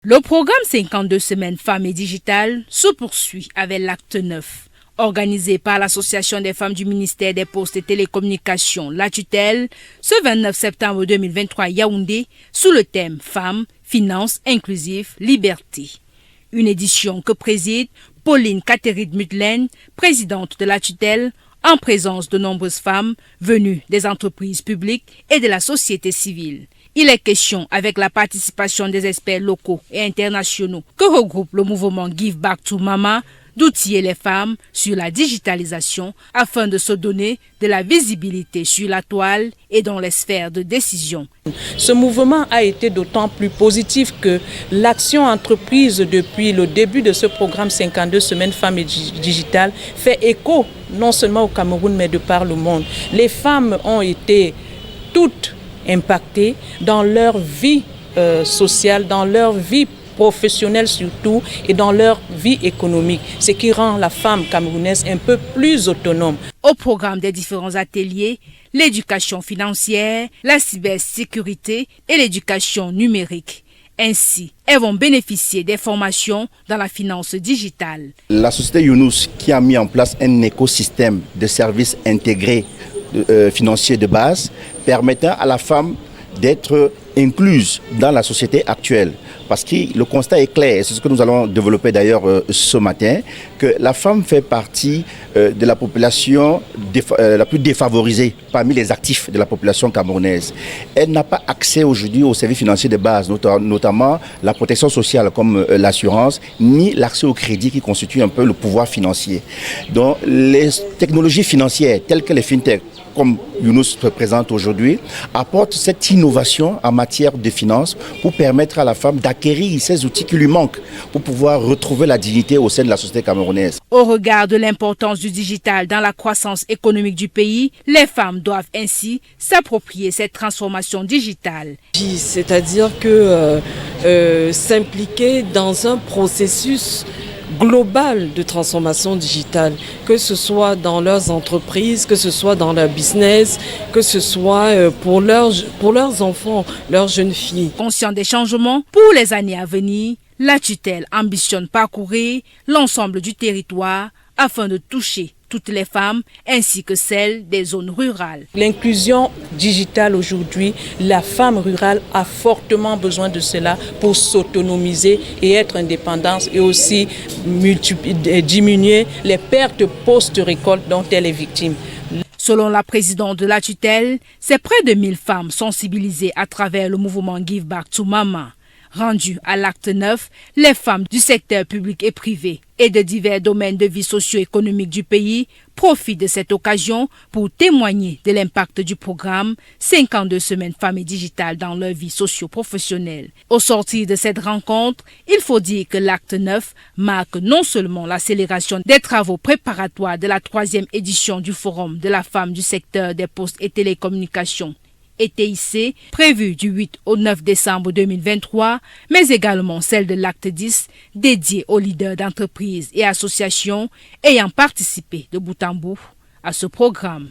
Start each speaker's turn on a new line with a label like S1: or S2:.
S1: Le programme 52 semaines femmes et digitales se poursuit avec l'acte 9. Organisé par l'Association des femmes du ministère des Postes et Télécommunications, la tutelle, ce 29 septembre 2023 à Yaoundé, sous le thème Femmes, Finances, Inclusives, Liberté. Une édition que préside Pauline Catherine Mutlen, présidente de la tutelle, en présence de nombreuses femmes venues des entreprises publiques et de la société civile. Il est question, avec la participation des experts locaux et internationaux que regroupe le mouvement Give Back to Mama, d'outiller les femmes sur la digitalisation afin de se donner de la visibilité sur la toile et dans les sphères de décision.
S2: Ce mouvement a été d'autant plus positif que l'action entreprise depuis le début de ce programme 52 semaines femmes et digitales fait écho non seulement au Cameroun mais de par le monde. Les femmes ont été toutes impactées dans leur vie sociale, dans leur vie professionnelle surtout et dans leur vie économique, ce qui rend la femme camerounaise un peu plus autonome.
S1: Au programme des différents ateliers, l'éducation financière, la cybersécurité et l'éducation numérique. Ainsi, elles vont bénéficier des formations dans la finance digitale.
S3: La société Younous qui a mis en place un écosystème de services intégrés financiers de base permettant à la femme d'être incluse dans la société actuelle. Parce que le constat est clair, et c'est ce que nous allons développer d'ailleurs ce matin, que la femme fait partie de la population la plus défavorisée parmi les actifs de la population camerounaise. Elle n'a pas accès aujourd'hui aux services financiers de base, notamment la protection sociale comme l'assurance, ni l'accès au crédit qui constitue un peu le pouvoir financier. Donc les technologies financières telles que les fintech, comme Younous se présente aujourd'hui, apporte cette innovation en matière de finances pour permettre à la femme d'acquérir ces outils qui lui manquent pour pouvoir retrouver la dignité au sein de la société camerounaise.
S1: Au regard de l'importance du digital dans la croissance économique du pays, les femmes doivent ainsi s'approprier cette transformation digitale.
S4: C'est-à-dire que s'impliquer dans un processus global de transformation digitale, que ce soit dans leurs entreprises, que ce soit dans leur business, que ce soit pour leurs enfants, leurs jeunes filles.
S1: Conscient des changements pour les années à venir, la tutelle ambitionne parcourir l'ensemble du territoire afin de toucher toutes les femmes ainsi que celles des zones rurales.
S2: L'inclusion digitale aujourd'hui, la femme rurale a fortement besoin de cela pour s'autonomiser et être indépendante et aussi diminuer les pertes post-récolte dont elle est victime.
S1: Selon la présidente de la tutelle, c'est près de 1000 femmes sensibilisées à travers le mouvement Give Back to Mama. Rendu à l'acte 9, les femmes du secteur public et privé et de divers domaines de vie socio-économique du pays profitent de cette occasion pour témoigner de l'impact du programme 52 semaines femmes et digitales dans leur vie socio-professionnelle. Au sortir de cette rencontre, il faut dire que l'acte 9 marque non seulement l'accélération des travaux préparatoires de la 3e édition du Forum de la femme du secteur des postes et télécommunications, ETIC, prévue du 8 au 9 décembre 2023, mais également celle de l'acte 10, dédiée aux leaders d'entreprises et associations ayant participé de bout en bout à ce programme.